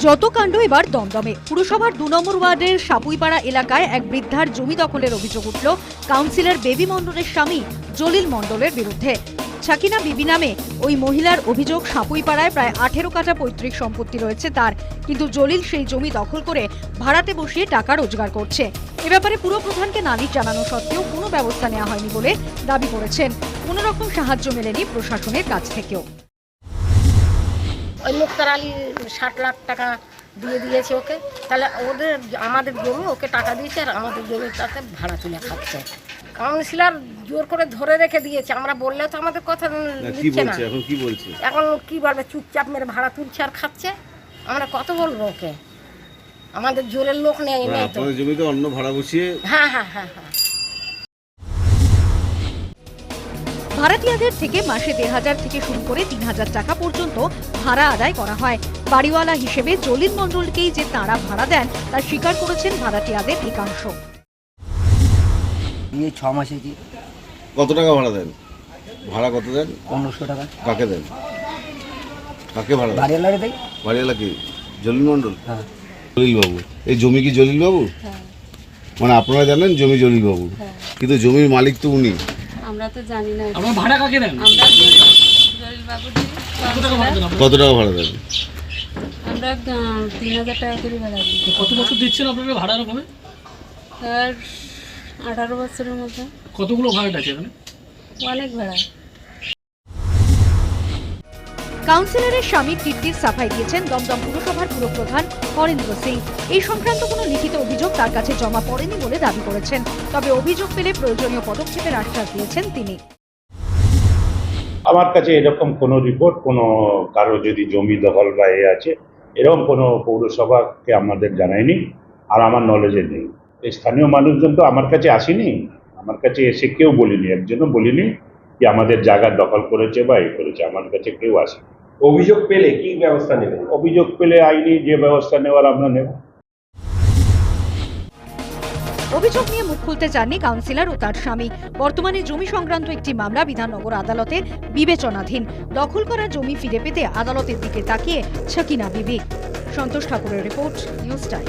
যত কাণ্ড এবার দমদমে। পুরসভার ২ নম্বর ওয়ার্ডের সাপুইপাড়া এলাকায় এক বৃদ্ধার জমি দখলের অভিযোগ উঠল কাউন্সিলর বেবি মণ্ডলের স্বামী জলিল মণ্ডলের বিরুদ্ধে। ছাকিনা বিবি নামে ওই মহিলার অভিযোগ, সাপুইপাড়ায় প্রায় ১৮ কাঠা পৈতৃক সম্পত্তি রয়েছে তার, কিন্তু জলিল সেই জমি দখল করে ভাড়াতে বসিয়ে টাকা রোজগার করছে। এ ব্যাপারে পুরপ্রধানকে নালিশ জানানো সত্ত্বেও কোনো ব্যবস্থা নেওয়া হয়নি বলে দাবি করেছেন। কোনো রকম সাহায্য মেলেনি প্রশাসনের কাছ থেকেও। ওই মুক্তার আলী ৬০ লাখ টাকা দিয়ে দিয়েছে ওকে, তাহলে আমাদের জমি ওকে টাকা দিয়েছে আর আমাদের জমিটাতে ভাড়া তুলে খাচ্ছে। কাউন্সিলর জোর করে ধরে রেখে দিয়েছে, আমরা বললেও তো আমাদের কথা নিচ্ছে না। এখন কি বলবে, চুপচাপ মেরে ভাড়া তুলছে আর খাচ্ছে। আমরা কত বলবো ওকে, আমাদের জোরের লোক নেই। জমিতে অন্য ভাড়া বসিয়ে হ্যাঁ হ্যাঁ হ্যাঁ হ্যাঁ ভাড়াটিয়াদের থেকে মাসে ১,৫০০ থেকে শুরু করে ৩,০০০ টাকা পর্যন্ত ভাড়া আদায় করা হয়। বাড়িওয়ালা হিসেবে জলিল মণ্ডলকেই যে তাঁরা ভাড়া দেন তা স্বীকার করেছেন ভাড়াটিয়াদের একাংশ। ৬ মাসে কি কত টাকা ভাড়া দেন? ভাড়া কত দেন? ১৫০০ টাকা। কাকে দেন? কাকে ভাড়া দেন? বাড়িওয়ালাকে দেয়। বাড়িওয়ালা কি জলিল মণ্ডল? হ্যাঁ। জলিল বাবু, এই জমি কি জলিল বাবু? মানে আপনারা জানেন জমি জলিল বাবু, কিন্তু জমির মালিক তো উনি। আমরা তো জানি না। আমরা ভাড়া কাকে দেন? আমরা জলিল বাবু দিই। কত টাকা ভাড়া দেন? আমরা ৩,০০০ টাকা করে ভাড়া দিই। কত বছর দিচ্ছেন আপনারা ভাড়ার ভাবে? আর 18 বছরের মতো। কতগুলো ভাড়া আছে এখানে? অনেক ভাড়া। কাউন্সিলরের স্বামী কীর্তির সাফাই দিয়েছেন দমদম পুরসভার পুরপ্রধান হরেন্দ্র সিং। এই সংক্রান্ত কোনো লিখিত অভিযোগ তার কাছে জমা পড়েনি বলে দাবি করেছেন, তবে অভিযোগ পেলে প্রয়োজনীয় পদক্ষেপের আশ্বাস দিয়েছেন তিনি। আমার কাছে এরকম কোনো রিপোর্ট, কোনো কারো যদি জমি দখল বা এ আছে, এরকম কোনো পৌরসভাকে আমাদের জানায়নি, আর আমার নলেজে নেই। স্থানীয় মানুষজন তো আমার কাছে আসেনি, আমার কাছে এসে কেউ বলিনি, একজনও বলিনি যে আমাদের জায়গা দখল করেছে বা এ করেছে, আমার কাছে কেউ আসেনি। অভিযোগ পেলে কি ব্যবস্থা নেবেন? অভিযোগ পেলে আইনি যে ব্যবস্থা নেওয়ার আমরা নেব। অভিযোগ নিয়ে মুখ খুলতে চাননি কাউন্সিলর ও তার স্বামী। বর্তমানে জমি সংক্রান্ত একটি মামলা বিধাননগর আদালতে বিবেচনাধীন। দখল করা জমি ফিরে পেতে আদালতের দিকে তাকিয়ে ছাকিনা বিবি। সন্তোষ ঠাকুরের রিপোর্ট, নিউজ টাইম।